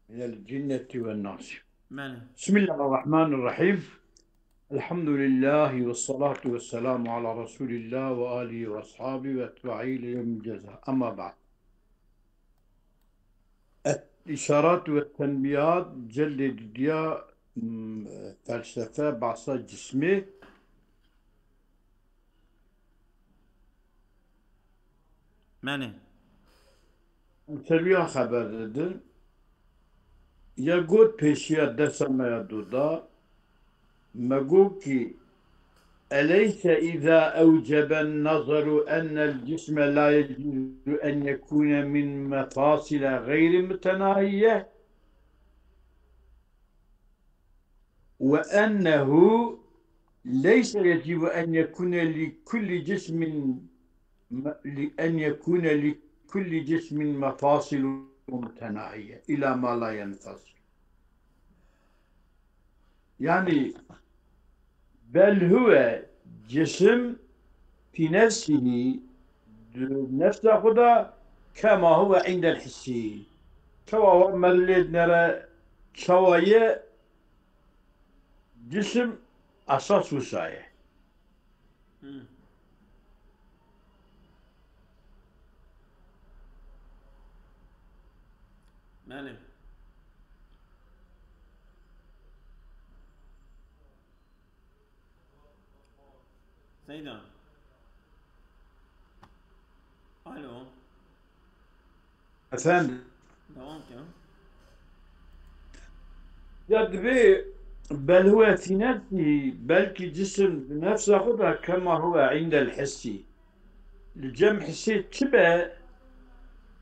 من الجنة والناس. بله. بسم الله الرحمن الرحيم. الحمد لله والصلاة والسلام على رسول الله وآله وأصحابه وأتباعه ليوم الجزاء. أما بعد، الإشارات والتنبيهات جلد ديا فلسفة بعصا جسمي. بله. تربية خبر dedi. يقول بيشيا دسما يدودا مقوكي أليس إذا أوجب النظر أن الجسم لا يجوز أن يكون من مفاصل غير متناهية، وأنه ليس يجب أن يكون لكل جسم مفاصل متناهية إلى ما لا ينفصل. يعني بل هو جسم في نفسه نفس خدا كما هو عند الحسي، كما هو مليد نرى شوية جسم أساس وساية. بله. سيدان. الو. أفهم دوام كم؟ يدبي بل هو في نفسه، بلكي جسم نفس خدا كما هو عند الحسي. الجمع حسي تبع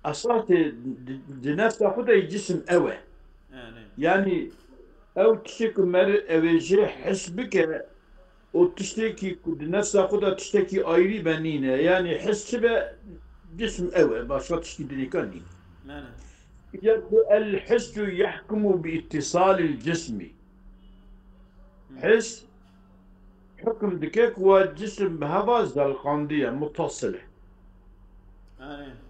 أساس نفس خدا جسم أوى. ايه. يعني أو تشتكي مر أوجه حس بك، وتشتكي نفس خدا تشتكي أيري بنينة، يعني حس تبع جسم أوى باشا تشتكي دليكاني. بله. الحس يحكم باتصال الجسم. حس حكم دكيك والجسم بهذا زلقاندية متصلة. ايه.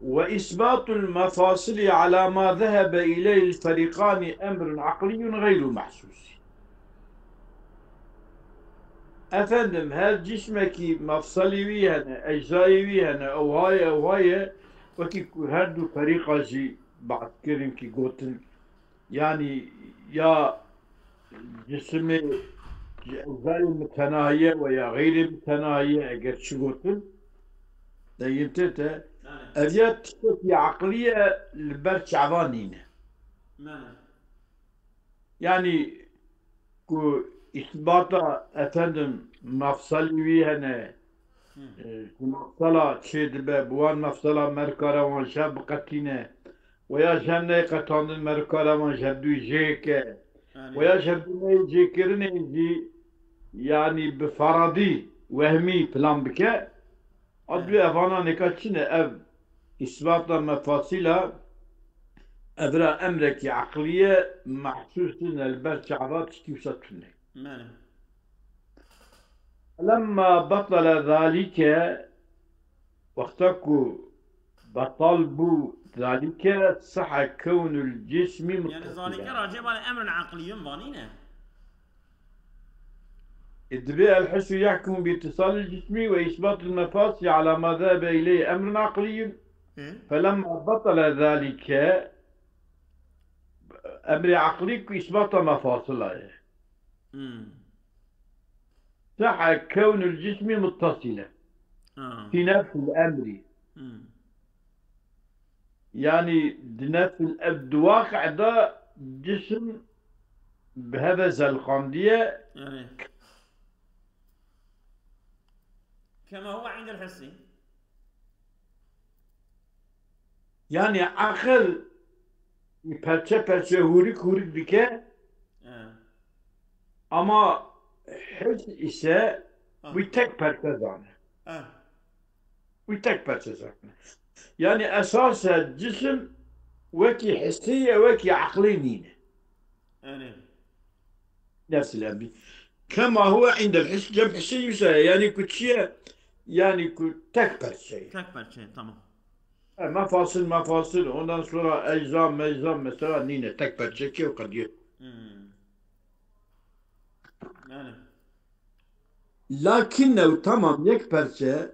وإثبات المفاصل على ما ذهب إليه الفريقان أمر عقلي غير محسوس. أفندم هل جسمك مفصلي ويهنا أجزائي ويهنا أو هاي وكي هردو فريقة جي بعد كريم كي قوتن، يعني يا جسمي أجزائي متناهية ويا غير متناهية أجر شغوتن دايمتتا بله. أبيات في عقلية البرد شعبانين. بله. يعني كو إثباتا أفندم مفصلي ويهنا مفصلة شيد بوان مفصلة مركارا وان شاب قتينة ويا جنة قطان مركارا وان شبدو جيكة بله. ويا شبدو جيكرني جي، يعني بفرضي وهمي بلان بك أدوي أفانا نكاتشنة أف إثبات مفاصلة أبرا أمرك عقلية محسوس البرد شعبات تشتوساتني. بله. لما بطل ذلك وقتكو بطلبوا ذلك صح كون الجسم يعني ذلك متصلا. راجع على امر عقلي بانينه. الدبيع الحس يحكم باتصال الجسم وإثبات المفاصل على ما ذهب إليه أمر عقلي. ايه. فلما بطل ذلك أمر عقلي إثبات مفاصله امم. صح كون الجسم متصلا اه. في نفس الأمر. امم. يعني نفس الواقع ده جسم بهذا زلقاندية. يعني كما هو عند الحسي. يعني عقل parça parça hurik hurik dike اه. ama his ise اه. bu tek parça zannı. اه. Bu tek parça zannı. Yani esasen cisim veki hissiye veki akli nine. يعني نفس الأمر كما هو عند الحس جمع حسي يساوي يعني كل شيء، يعني كل تكبر شيء. تكبر شيء تمام. مفاصل ondan sonra eczam mesela nine tek parça o kadar. بله Lakinnehu tamam yek parça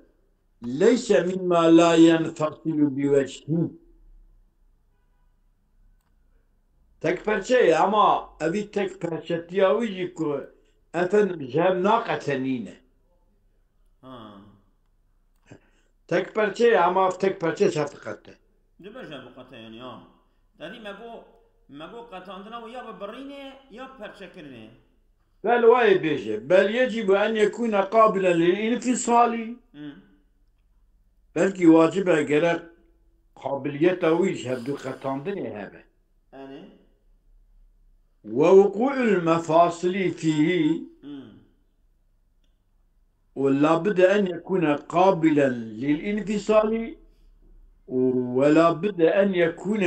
leyse mimma la yenfasilu bi vecihi. Tek parça ama evi tek parça tiyavici ku efendim cem naqatenine. ها Tek parça ama tek parça şafikatte. دبر جاب قطع يعني دادي ما جو قطعنا ويا ببرينه يا برشكرنه بل واي بيجي بل يجب أن يكون قابلا للانفصال بلكي واجب أجرى قابلية ويش هبدو قطعندني هذا أنا ووقوع المفاصل فيه ولا بد أن يكون قابلا للانفصال ولا بد أن يكون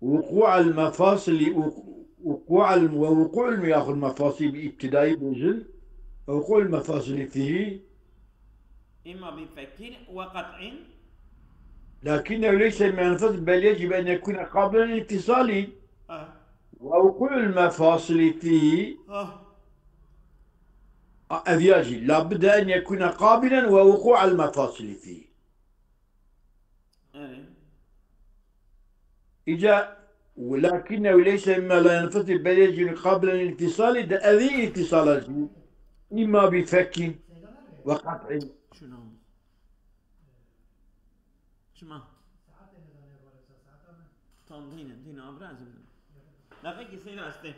وقوع المفاصل ووقوع ياخذ المفاصل ابتدائي بوزن وقوع المفاصل فيه إما بفكر وقطع لكنه ليس من الانفصال بل يجب أن يكون قابلا للانفصال ووقوع المفاصل فيه أفياجي لابد أن يكون قابلا ووقوع المفاصل فيه إذا ولكنه ليس مما لا ينفصل بل يجب قابلا للانفصال أذي انفصالات إما بفك وقطع شنو شما تنظين دين أبراز لا غير سينا أستي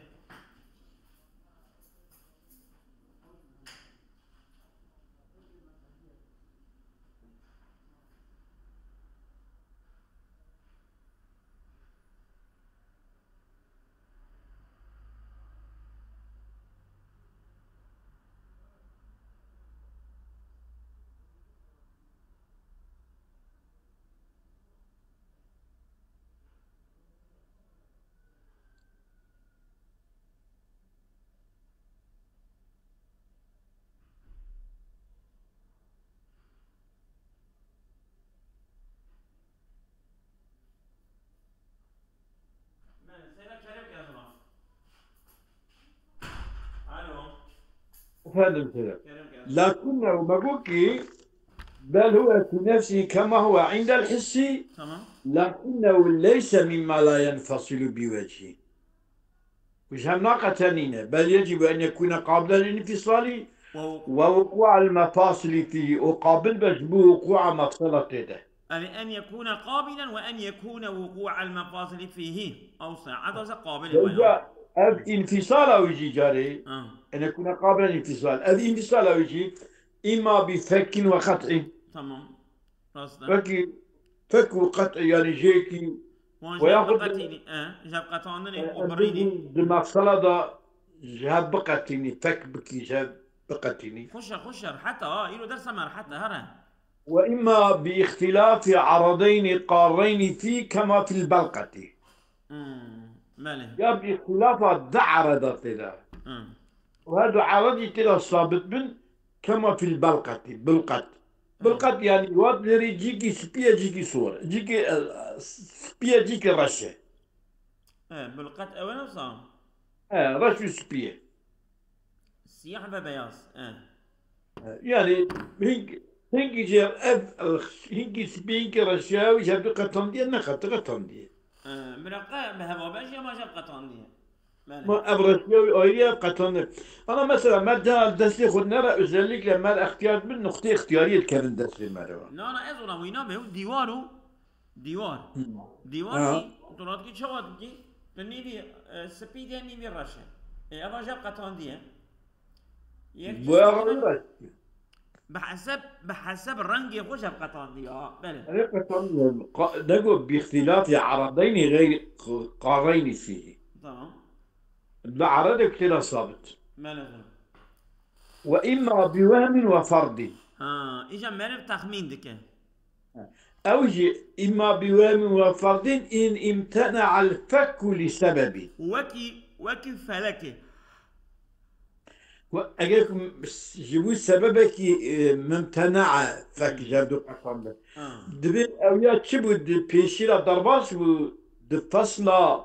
لكنه مبكي بل هو في نفسه كما هو عند الحس تمام لكنه ليس مما لا ينفصل بوجهه مش هم ناقة بل يجب أن يكون قابلا للانفصال ووقوع المفاصل فيه وقابل بجبه وقوع مفصلة ده يعني أن يكون قابلا وأن يكون وقوع المفاصل فيه أوسع عدد قابل انفصال أو يجي جاري أن يكون قابلا للانفصال الانفصال أو يجي إما بفك وقطع تمام فك وقطع يعني جيكي وياخذ جاب قطعني وبريني المفصلة ده جاب بقتيني فك بكي جاب بقتيني خشر حتى يلو درس مر حتى هرا وإما باختلاف عرضين قارين فيه كما في البلقة ماله يا باختلاف الدعرة كذا وهذا عرضي كذا صابت من كما في البلقة بلقة يعني واد لري جيكي سبيا جيكي صور جيكي سبيا جيكي رشة بلقة أولا صام رشة سبيا سياح ببياض يعني هنگی جر هنگی سبيا جيكي رشة وجاب قطن دي نخط قطن دي بلقة بهوا باجي ما جاب قطن دي ما أبرشيوي أيريا قطن أنا مثلا ما جال دستي خد نرى özellikle ما اختيار من نقطة اختيارية كان دستي مرة لا أنا أزولا وينا به ديوار تراد كي شوات كي تنيبي سبيدي نيبي رشة أبا جاب قطن دي بحسب الرنج خوش قطن دي بله قطن نقول باختلاف عرضين غير قارين فيه تمام العرض كتير صابت ماله وإما بوهم وفرض إجا مرب تخمين دكه أوجي إما بوهم وفرض إن امتنع الفك لسبب وكي فلكه اگه جبو سببك ممتنع فك جابدو قسم به اه دبي اويا تشبو بيشيرا ضرباش بو دفصلا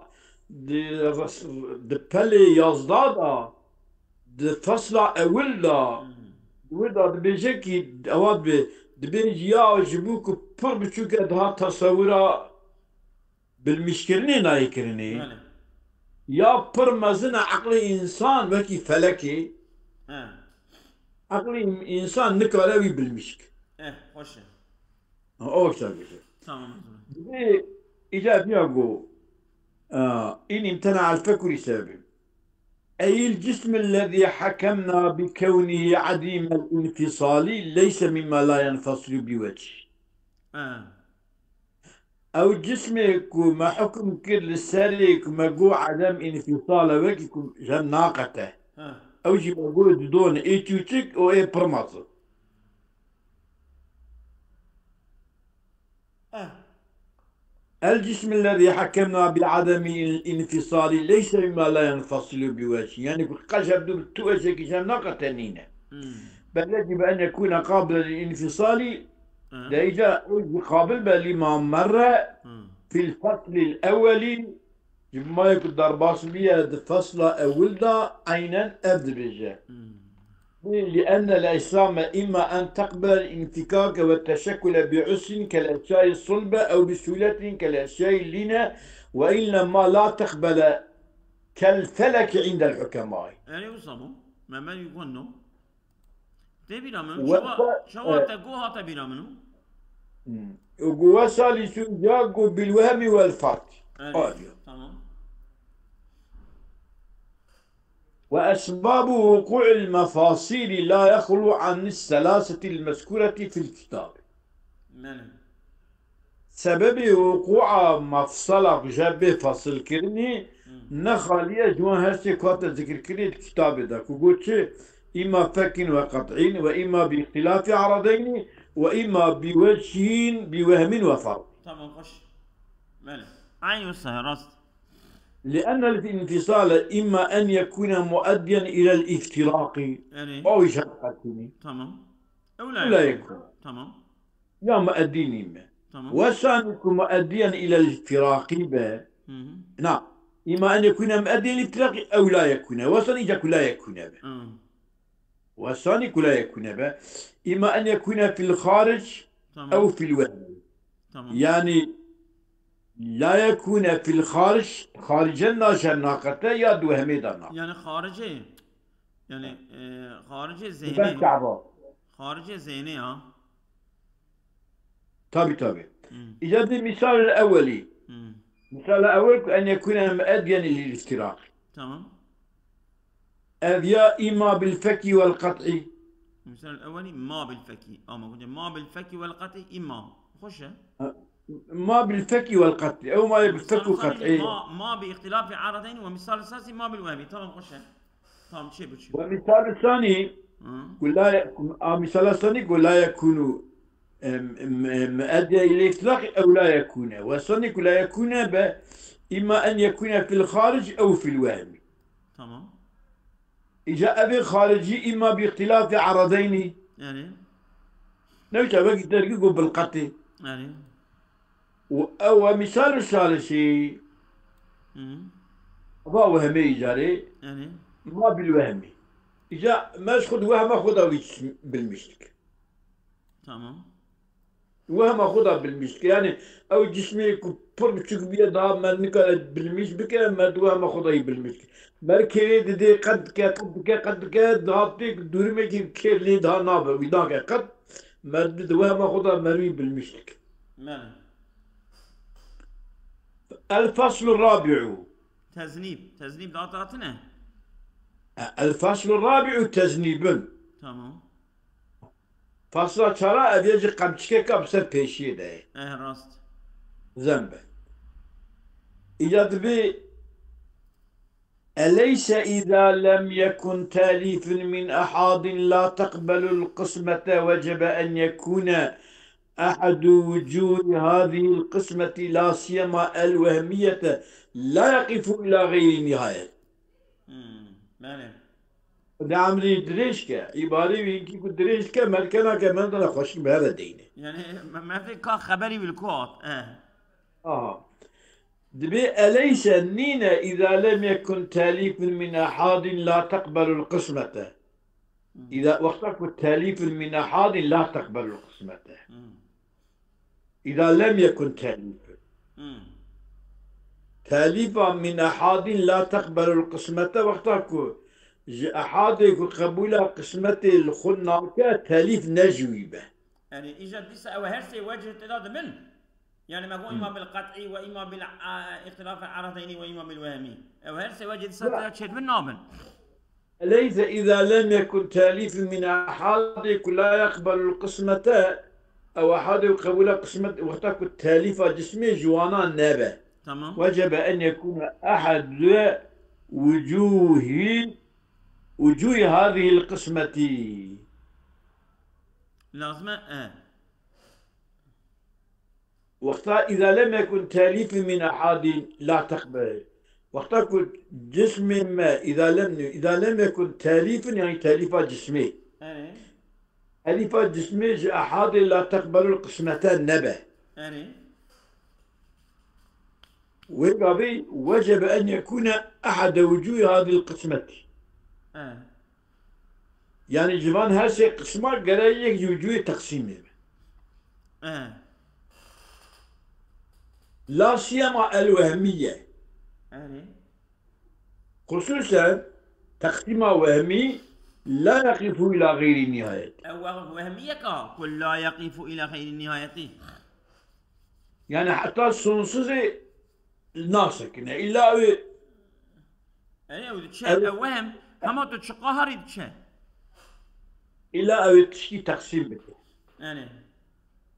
دبالي يازدادا دفصلا اولا ودا دبيجيكي اواد بي دبيجي يا جبوك بر بچوك daha تصورا بالمشكلني نايكرني بله يا بر مزنا عقل انسان وكي فلكي اه عقل انسان نكراوي بالمشك اه خوشه او شاكي tamam دبي اجا بياغو إن امتنع الفكر لسبب أي الجسم الذي حكمنا بكونه عديم الانفصال ليس مما لا ينفصل بوجه اه أو الجسم ما حكم كل السالك ما جو عدم انفصال وكيكم جم ناقته اه أو جي بقول دون إي توتك أو إي برماط اه الجسم الذي حكمنا بعدم الانفصال ليس مما لا ينفصل بوجه يعني قجب دو توجه جم ناقته نينه بل يجب أن يكون قابلا للانفصال اه لإجا قابل لما مر في الفصل الأول ما يقدر باص بيه الفصل أول دا عينا أبدبجة لأن الأجسام إما أن تقبل الانفكاك والتشكل بعسر كالأشياء الصلبة أو بسهولة كالأشياء اللينة وإلا ما لا تقبل كالفلك عند الحكماء يعني وصمو ما يقولنو تبينا منو و... شوا تقوها تبينا منو وثالث ياقو بالوهم والفرق تمام وأسباب وقوع المفاصل لا يخلو عن الثلاثة المذكورة في الكتاب ماله سبب وقوع مفصل جاب فصل كرني نخالية جوان هسي كوات ذكر كرني الكتاب ده كوكوتش إما فك وقطعين وإما باختلاف عرضين وإما بوجه بوهم وفرق تمام خش ماله عين وسه راست لأن الانفصال إما أن يكون مؤديا إلى الافتراق يعني أو يشققني تمام أو لا لا يكون تمام يا مؤديني ما تمام وسان يكون مؤديا إلى الافتراق به نعم إما أن يكون مؤديا للافتراق أو لا يكون وسان يجاك لا يكون به وسان يكون لا يكون به إما أن يكون في الخارج تمام أو في الوهم تمام يعني لا يكون في الخارج خارجا ناقته يا دوهمي دانا يعني خارجي يعني خارجي بس ذهني كعبة خارجي ذهني ها طبي إذا المثال الأولي المثال الأول أن يكون مؤديا للافتراق تمام أذيا إما بالفك والقطع المثال الأولي ما بالفكي ما قلت ما بالفكي والقطع إما خشه ما بالفك والقطع أو ما بالفك والقطع ما باختلاف عارضين ومثال الأساسي ما بالوهمي تمام خشه تمام شيء بتشي والمثال الثاني مثال الثاني لا يكون مؤديا إلى الافتراق أو لا يكون والثاني لا يكون إما أن يكون في الخارج أو في الوهم تمام إجاء بالخارجي إما باختلاف عرضين يعني نوجه وقت ترقيقه بالقطع يعني ومثال الثالثي ما وهمي جاري يعني ما بالوهمي إذا ما خذ وهم خذها بالمشتك تمام وهم خذها بالمشتك يعني أو جسمي كبر بتشوف بيدا ما نقل بالمشتك ما دوها خذها بالمشتك مركي دي قد ضابطك دوري ما كير لي ده نابه ويداك قد ما دوها خذها مروي بالمشتك ماله الفصل الرابع تذنيب ضغطاتنا الفصل الرابع تذنيب تمام فصل ترى أبيج قمشك كبسة بيشي ده راست ذنب إذا تبي أليس إذا لم يكن تاليف من أحد لا تقبل القسمة وجب أن يكون أحد وجوه هذه القسمة لا سيما الوهمية لا يقف إلى غير نهاية ماله نعم دريشك عباري وينكي دريشك ملكنا كمان أنا خوش بهذا دينه. يعني ما في كا خبري بالكوت دبي أليس النين إذا لم يكن تاليف من أحد لا تقبل القسمة. إذا وقتك التاليف من أحد لا تقبل القسمة. إذا لم يكن تاليفا من أحد لا تقبل القسمة وقتك أحد قبول قسمة الخناك تاليف نجوي به. يعني إيجاد لسه أو هرسي وجه اعتراض منه. يعني ما هو إما بالقطعي وإما بالاختلاف العرضين وإما بالوهمي أو هرسي وجه لسه تشد من نابن. ليس إذا لم يكن تاليف من أحد لا يقبل القسمة أو أحد قبول قسمة وقتك التاليف جسمي جوانا نابه. تمام. وجب أن يكون أحد وجوه هذه القسمة. لازم وقتها إذا لم يكن تاليف من أحد لا تقبل. وقتها جسم ما إذا لم يكن تاليف يعني تاليف جسمي. تاليف جسمي أحد لا تقبل القسمتان نبه. وقبي وجب أن يكون أحد وجوه هذه القسمة. يعني جبان هسه قسمة قرية وجوه تقسيم. لا سيما الوهمية. خصوصا تقسيم وهمي لا يقف إلى غير النهاية. وهمية كل لا يقف إلى غير النهاية. يعني حتى الصنصوص ناسك إلا وهم هم تشقاها ريد إلا أو تشكي تقسيم بك.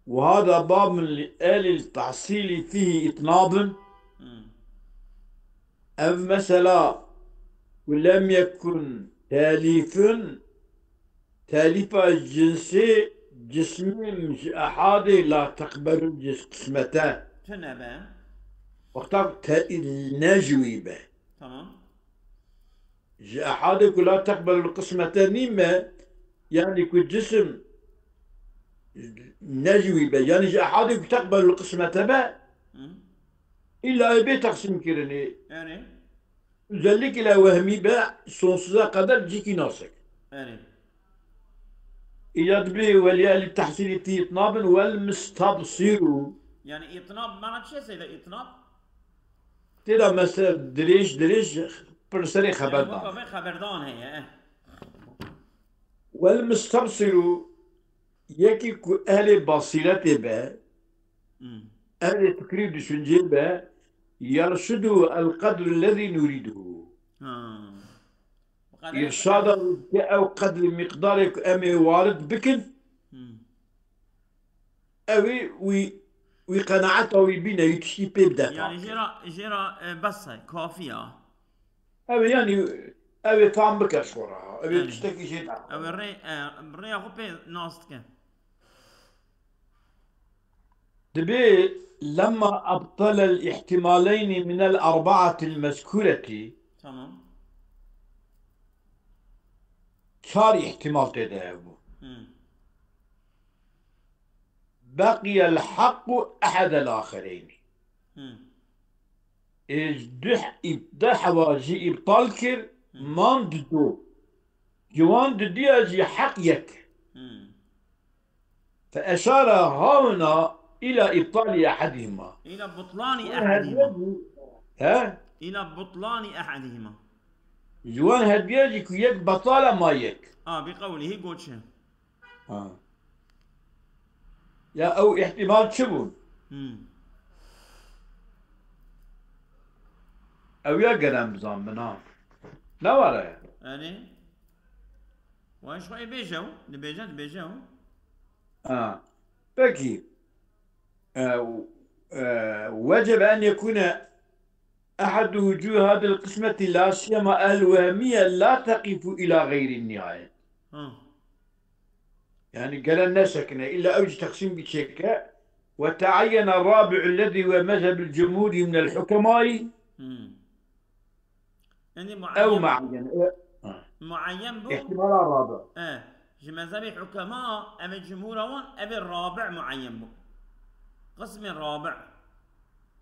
وهذا باب من آل التحصيل فيه إطناب. أو مثلا ولم يكن تاليف الجنسي جسمي مش أحد لا تقبل قسمته. تنبه وقتك النجوي به. تمام. أحد لا تقبل القسمة نيمة يعني كل جسم نجوي به يعني أحد تقبل القسمة به إلا يبي تقسيم كرني. يعني ذلك إلى وهمي به صنصة قدر جيكي ناسك. إيجاد به وليا للتحصيل في إطناب والمستبصر. يعني إطناب ما نتشي سيدا إطناب؟ ترى مثلا دريش برسري خبردان. يعني خبردان هي. والمستبصر يكي أهل بصيرته به أهل تقريب دشنجي به يرشد القدر الذي نريده. إرشاد أو قدر مقدار أمي وارد بكن أوي وقناعته ويبين يتشي بيبدا. يعني جرا بس كافية. أوي يعني أوي طعم بكشورة أوي تشتكي شيء. أوي الري غبي ناستك. دبي لما أبطل الاحتمالين من الأربعة المذكورة. تمام. صار احتمال تداوم. بقي الحق أحد الآخرين. إبدح واجي إبطال كر مان دو جوان دي أجي حق يك. فأشار هنا إلى إبطال أحدهما. إلى بطلان أحدهما. إلى بطلان أحدهما. جوان هدياجي كو يك بطالة ما يك. بقوله قوتش. يا أو احتمال شبون. أو يا قدام زامنا. لا ولا. يعني. وايش خوي بيجو؟ بيجو. بكي. وجب أن يكون أحد وجوه هذه القسمة لا سيما الوهمية لا تقف إلى غير النهاية. يعني قال الناس إلا أوجه تقسيم بشكل وتعين الرابع الذي هو مذهب الجمهور من الحكماء. يعني أو معين. معين بو احتمال الرابع. جمذهب حكماء أبي الجمهور وان أبي الرابع معين بو قسم الرابع.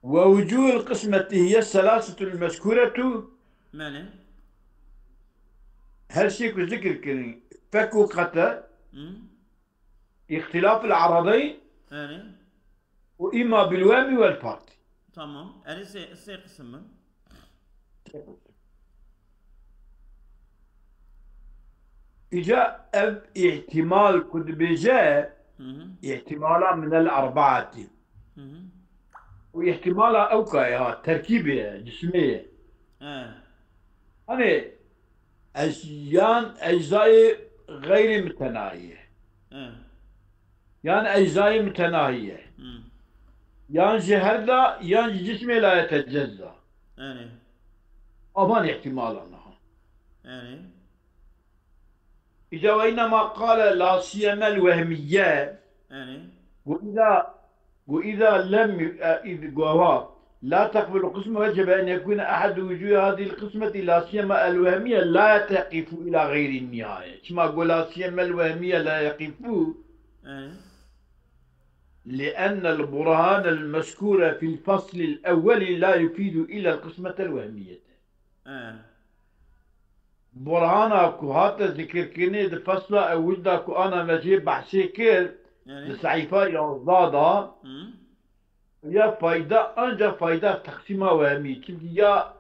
ووجوه القسمة هي الثلاثة المذكورة. ماله هل شيء ذكر كني فكو قتا اختلاف العرضين وإما بالوام والبارتي. تمام. أري سي قسم إجا احتمال كد بجاء احتمالا من الأربعة واحتمالا أوكا تركيبية جسمية. أنا أجزاء غير متناهية يعني أجزاء متناهية يعني جهردا يعني جسمي لا يتجزأ. أمان احتمال أنها إذا وإنما قال لا سيما الوهمية وإذا لم لا تقبل القسمة وجب أن يكون أحد وجوه هذه القسمة لا سيما الوهمية لا تقف إلى غير النهاية. كما أقول لا سيما الوهمية لا يقف لأن البرهان المذكور في الفصل الأول لا يفيد إلا القسمة الوهمية. برهانك هذا ذكر كني الفصل أول داك أنا مجيب بحثي كير لصحيفة يوضادا يا فايدة أنجا فايدة تقسيم وهمي كي يا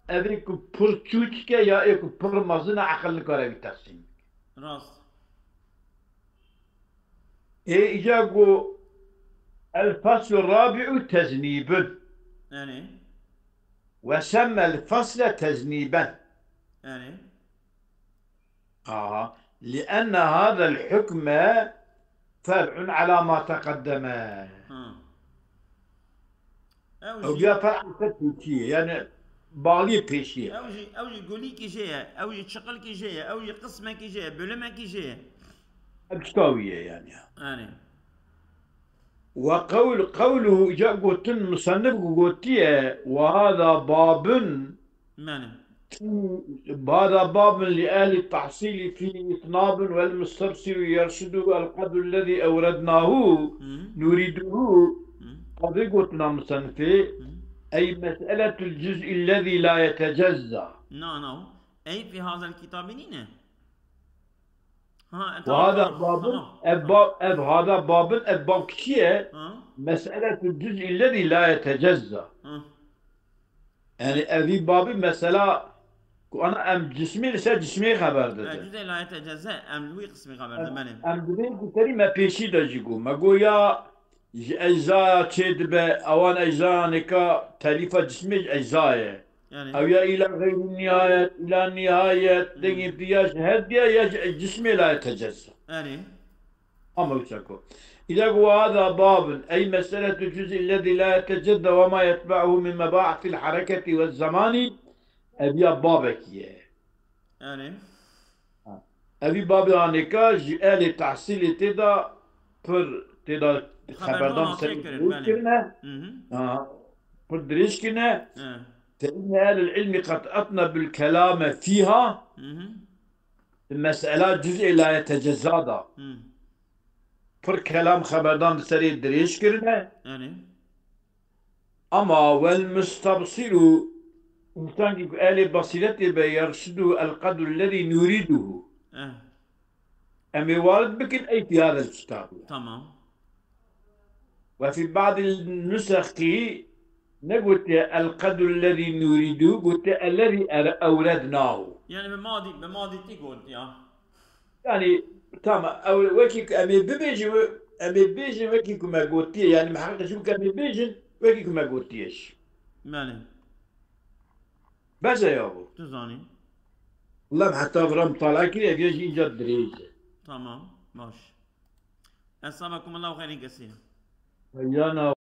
أبيك برتوتك يا إيك برمزنا عقل نكره بالتقسيم راس إيه إجاكو الفصل الرابع تذنيب وسمى الفصل تذنيبا لأن هذا الحكم فرع على ما تقدم أو جاء فرع تتوتي يعني بالي بيشي أوجي قولي كي جاء أوجي شقل كي جاء أوجي قسمة كي جاء بلما كي جاء أبشتاوية يعني وقوله جاء قلت مصنف قلتيه وهذا باب هذا باب لأهل التحصيل في إطناب والمستبصر يرشد القدر الذي أوردناه نريده قد قلتنا مصنفي أي مسألة الجزء الذي لا يتجزأ. نو أي في هذا الكتاب نينا وهذا هذا باب كتير مسألة الجزء الذي لا يتجزأ. يعني هذه باب مسألة أنا أم جسمي لسه جسمي خبر ده. الجزء لا يتجزأ أم لوي قسمي خبر ده منه. أم بدين كتير ما بيشي ده جيكو ما قويا أجزاء تشد بأوان أجزاء نكا تليفة جسمي أجزاء. يعني أو يا إلى غير النهاية إلى النهاية دقي بياش هدية يا جسمي لا يتجزأ. يعني. أما وشكو. إذا هو هذا باب أي مسألة الجزء الذي لا يتجزأ وما يتبعه من مباحث الحركة والزمان أبي بابك يعني. أبي باب يعني كاج تحصيل تدا پر تدا خبردان سرنا پر دريش كنا فإن أهل العلم قد أطنى بالكلام فيها المسألة جزء لا يتجزأ پر كلام خبردان سري دريش كنا أما والمستبصر إنسان يقول آل بصيرته بيرشد القدر الذي نريده. أمي وارد بكن أي في هذا الكتاب. تمام. وفي بعض النسخ نقول القدر الذي نريده قلت الذي أوردناه. يعني بماضي تقول يا. يعني تمام أو وكيك أمي بيجي وكيك ما قلتيه يعني محقق شو كأمي بيجي وكيك ما قلتيش. ماله. بس يا أبو تزاني والله حتى فرم طالع كذا يجي إيجاد دريجة. تمام ماشي. أسامكم الله خير كثير. ويانا